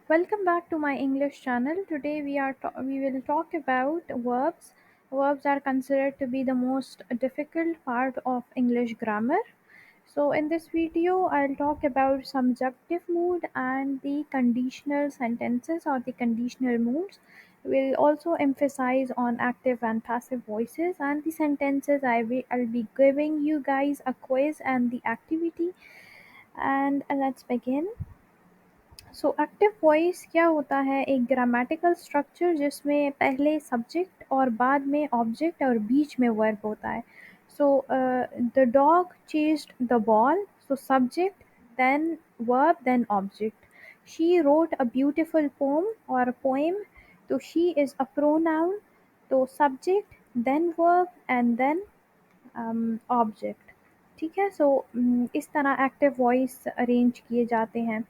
Welcome back to my English channel. Today we will talk about verbs. Verbs are considered to be the most difficult part of English grammar. So in this video I'll talk about subjunctive mood and the conditional sentences or the conditional moods. We'll also emphasize on active and passive voices and the sentences. I'll be giving you guys a quiz and the activity, and let's begin. So active voice क्या होता है? एक grammatical structure जिसमें पहले subject और बाद में object और बीच में वर्ब होता है. So the dog chased the ball. So subject, then verb, then object. She wrote a beautiful poem or poem. तो शी इज़ अ प्रोनाउन. तो subject, then verb and then object. ठीक है. सो इस तरह एक्टिव वॉइस अरेंज किए जाते हैं.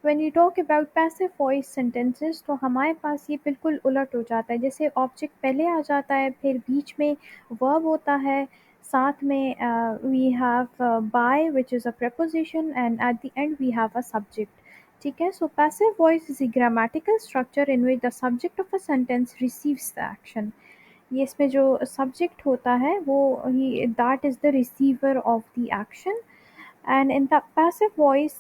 When you talk about passive voice sentences तो हमारे पास ये बिल्कुल उलट हो जाता है. जैसे ऑब्जेक्ट पहले आ जाता है, फिर बीच में वर्ब होता है, साथ में we have by which is a preposition and at the end we have a subject. ठीक है. So passive voice is a grammatical structure in which the subject of a sentence receives the action. ये इसमें जो subject होता है वो that is the receiver of the action. And in the passive voice,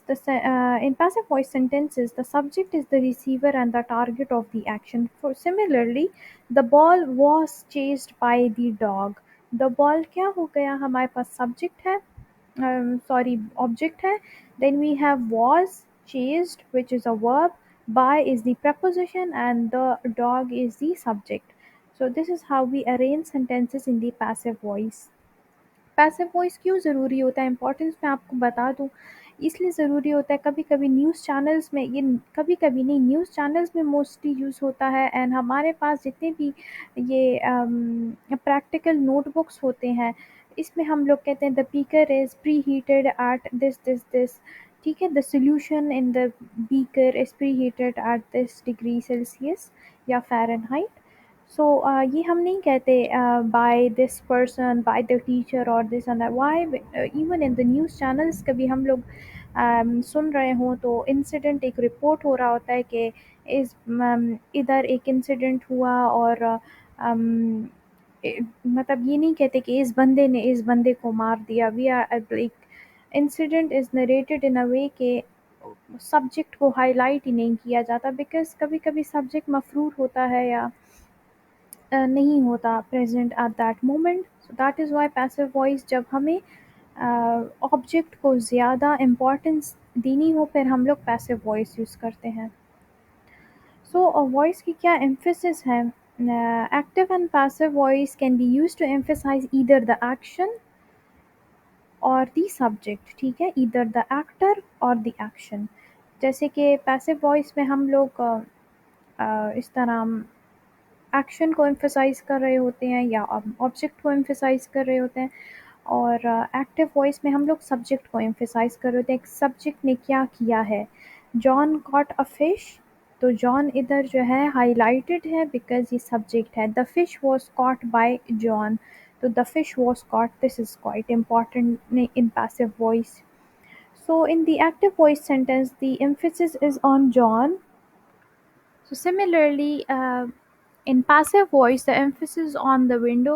in passive voice sentences, the subject is the receiver and the target of the action. For similarly, the ball was chased by the dog. The ball क्या हो गया? हमारे पास subject है, sorry, object है. Then we have was chased, which is a verb. By is the preposition, and the dog is the subject. So this is how we arrange sentences in the passive voice. Passive voice क्यों ज़रूरी होता है? Importance मैं आपको बता दूँ, इसलिए ज़रूरी होता है. कभी-कभी न्यूज़ चैनल्स में ये, कभी-कभी नहीं, न्यूज़ चैनल्स में मोस्टली यूज़ होता है. एंड हमारे पास जितने भी ये प्रैक्टिकल नोटबुक्स होते हैं, इसमें हम लोग कहते हैं the beaker is preheated at this this this. ठीक है. The solution in the beaker is preheated at this degree Celsius या फ़ारेनहाइट. सो ये हम नहीं कहते by this person, by the teacher और this and that. Why? Even in the news channels कभी हम लोग सुन रहे हों तो इंसिडेंट, एक रिपोर्ट हो रहा होता है कि इधर एक इंसिडेंट हुआ और मतलब ये नहीं कहते कि इस बंदे ने इस बंदे को मार दिया. We are like incident is narrated in a way के सब्जेक्ट को हाईलाइट ही नहीं किया जाता, बिकॉज कभी कभी सब्जेक्ट मफरूर होता है या नहीं होता present at that moment. So that is why passive voice, जब हमें ऑब्जेक्ट को ज़्यादा इम्पोर्टेंस देनी हो, फिर हम लोग पैसिव वॉइस यूज़ करते हैं. सो वॉइस की क्या एम्फेसिस है? Active and passive voice can be use to emphasize either the action or the subject. ठीक है. Either the actor or the action. जैसे कि पैसिव वॉइस में हम लोग इस तरह एक्शन को एम्फेसाइज कर रहे होते हैं या ऑब्जेक्ट को एम्फेसाइज कर रहे होते हैं, और एक्टिव वॉइस में हम लोग सब्जेक्ट को एम्फेसाइज कर रहे होते हैं. सब्जेक्ट ने क्या किया है? John caught a fish. तो जॉन इधर जो है हाईलाइटेड है बिकॉज ये सब्जेक्ट है. The fish was caught by John. तो the fish was caught, this is quite important in passive voice. So in the active voice sentence, the emphasis is on John. So similarly, in passive voice, the emphasis on the window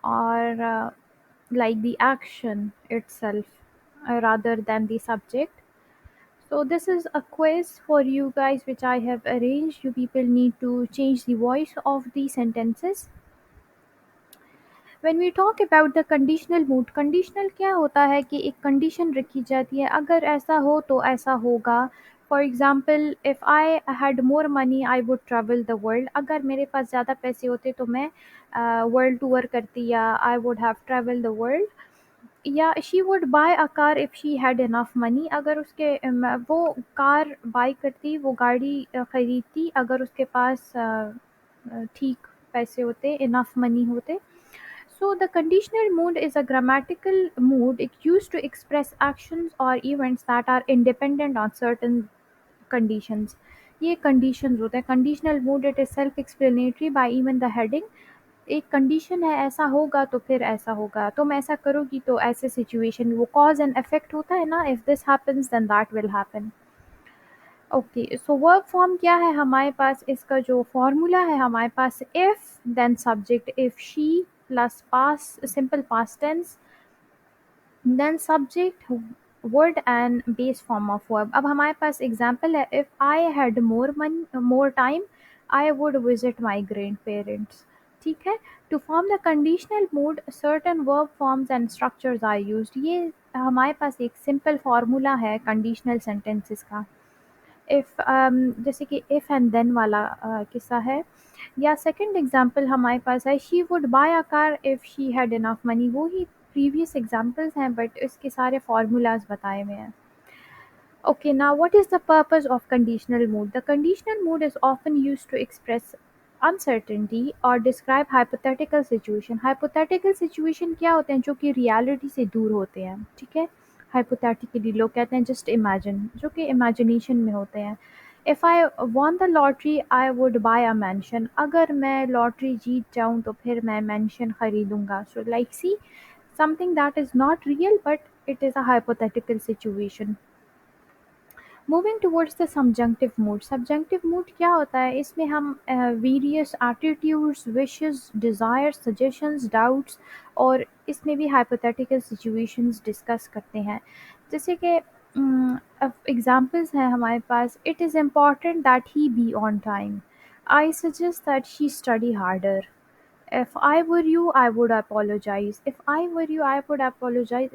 or like the action itself rather than the subject. So this is a quiz for you guys which I have arranged. You people need to change the voice of the sentences. When we talk about the conditional mood, conditional क्या होता है कि एक condition रखी जाती है, अगर ऐसा हो तो ऐसा होगा. For example, if I had more money I would travel the world. अगर मेरे पास ज़्यादा पैसे होते तो मैं वर्ल्ड टूर करती, या I would have travel the world. या she would buy a car if she had enough money. अगर उसके वो कार बाय करती, वो गाड़ी ख़रीदती अगर उसके पास ठीक पैसे होते, इनफ मनी होते. So the conditional mood is a grammatical mood. It used to express actions or events that are independent on certain conditions. ये conditions होते हैं. Conditional mood, it is self-explanatory by even the heading. एक condition है, ऐसा होगा तो फिर ऐसा होगा, तुम ऐसा करोगी तो ऐसे situation, वो cause and effect होता है ना. If this happens then that will happen. Okay, so verb form क्या है हमारे पास, इसका जो फॉर्मूला है हमारे पास, if then subject, if she plus past simple past tense, then subject would and base form of verb. अब हमारे पास एग्जांपल है, if I had more money more time I would visit my grandparents. ठीक है। To form the conditional mood certain verb forms and structures are used. ये हमारे पास एक simple formula है कंडीशनल सेंटेंसेस का। इफ जैसे कि इफ एंड देन वाला किस्सा है, या सेकंड एग्जांपल हमारे पास है, she would buy a car if she had enough money. वो ही प्रीवियस एग्जांपल्स हैं बट इसके सारे फार्मूलाज बताए हुए हैं। Okay, now what is the purpose of conditional mood? The conditional mood is often used to express uncertainty or describe hypothetical situation. Hypothetical situation क्या होते हैं, जो कि reality से दूर होते हैं, ठीक है। hypothetically लोग कहते हैं just imagine, जो कि imagination में होते हैं। If I won the lottery, I would buy a mansion. अगर मैं लॉटरी जीत जाऊं तो फिर मैं mansion खरीदूंगा। So like see, something that is not real but it is a hypothetical situation. Moving towards the subjunctive mood. Subjunctive mood क्या होता है, इसमें हम various attitudes, wishes, desires, suggestions, doubts और इसमें भी हाइपोथेटिकल सिचुएशंस डिस्कस करते हैं। जैसे कि एग्जांपल्स हैं हमारे पास, it is important that he be on time, I suggest that she study harder, if I were you, I would apologize. If I were you, I would apologize.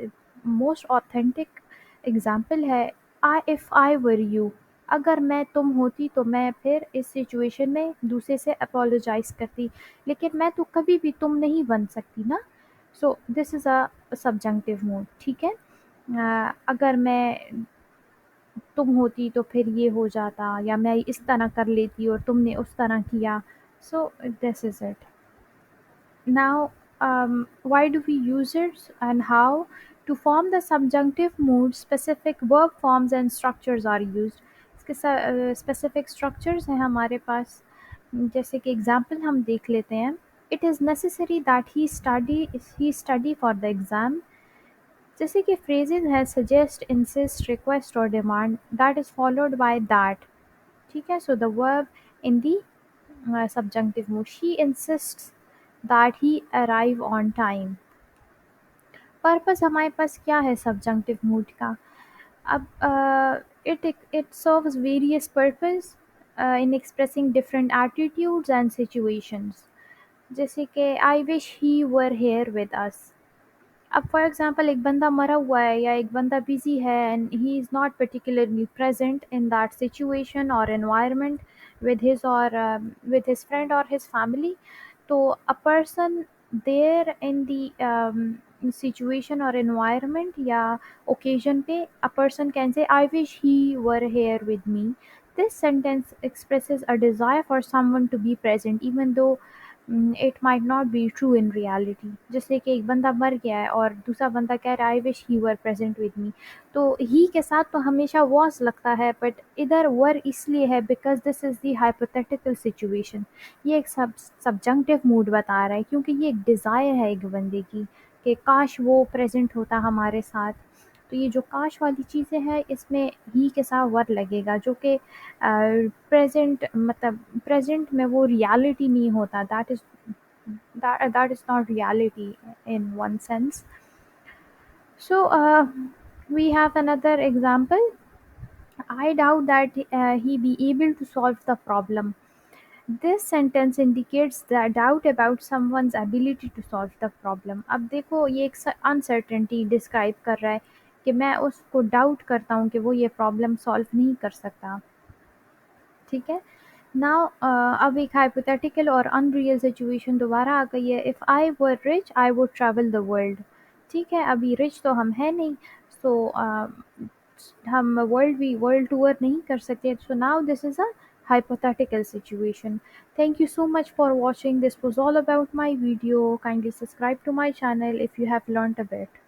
Most authentic example है, आई if I were you, अगर मैं तुम होती तो मैं फिर इस situation में दूसरे से अपोलोजाइज करती, लेकिन मैं तो कभी भी तुम नहीं बन सकती ना। So this is a subjunctive mood. ठीक है। अगर मैं तुम होती तो फिर ये हो जाता, या मैं इस तरह कर लेती और तुमने उस तरह किया। So this is it. Now, why do we use it and how? To form the subjunctive mood, specific verb forms and structures are used. इसके specific structures हैं हमारे पास, जैसे कि एग्जाम्पल हम देख लेते हैं। It is necessary that he study for the exam. जैसे कि phrases है suggest, insist, request और demand, that is followed by that. ठीक है। So the verb in the subjunctive mood, she insists that he arrive on time। Purpose हमारे पास क्या है subjunctive mood का? अब it serves various purpose in expressing different attitudes and situations. जैसे कि I wish he were here with us. अब for example एक बंदा मरा हुआ है या एक बंदा बिजी है and he is not particularly present in that situation और environment with his friend or his family, तो a person there in the situation or environment या occasion पे a person can say I wish he were here with me. This sentence expresses a desire for someone to be present even though it might not be true in reality. जैसे कि एक बंदा मर गया है और दूसरा बंदा कह रहा है I wish he were present with me, तो ही के साथ तो हमेशा वॉज लगता है बट इधर वर इसलिए है because this is the hypothetical situation. ये एक सब्जंक्टिव मूड बता रहा है क्योंकि ये एक डिज़ायर है एक बंदे की कि काश वो प्रेजेंट होता हमारे साथ। तो ये जो काश वाली चीज़ें हैं इसमें ही के साथ वर लगेगा, जो कि प्रेजेंट मतलब प्रेजेंट में वो रियलिटी नहीं होता। That is not reality in one sense. So we have another example. I doubt that he be able to solve the problem. This sentence indicates the doubt about someone's ability to solve the problem. अब देखो ये एक uncertainty describe कर रहा है कि मैं उसको डाउट करता हूँ कि वो ये प्रॉब्लम सॉल्व नहीं कर सकता। ठीक है। नाउ अब एक हाइपोथेटिकल और अनरियल सिचुएशन दोबारा आ गई है। If I were rich I would travel the world. ठीक है, अभी रिच तो हम हैं नहीं, सो हम वर्ल्ड टूर नहीं कर सकते। So now this is a hypothetical situation. Thank you so much for watching. This was all about my video. Kindly subscribe to my channel if you have learnt a bit.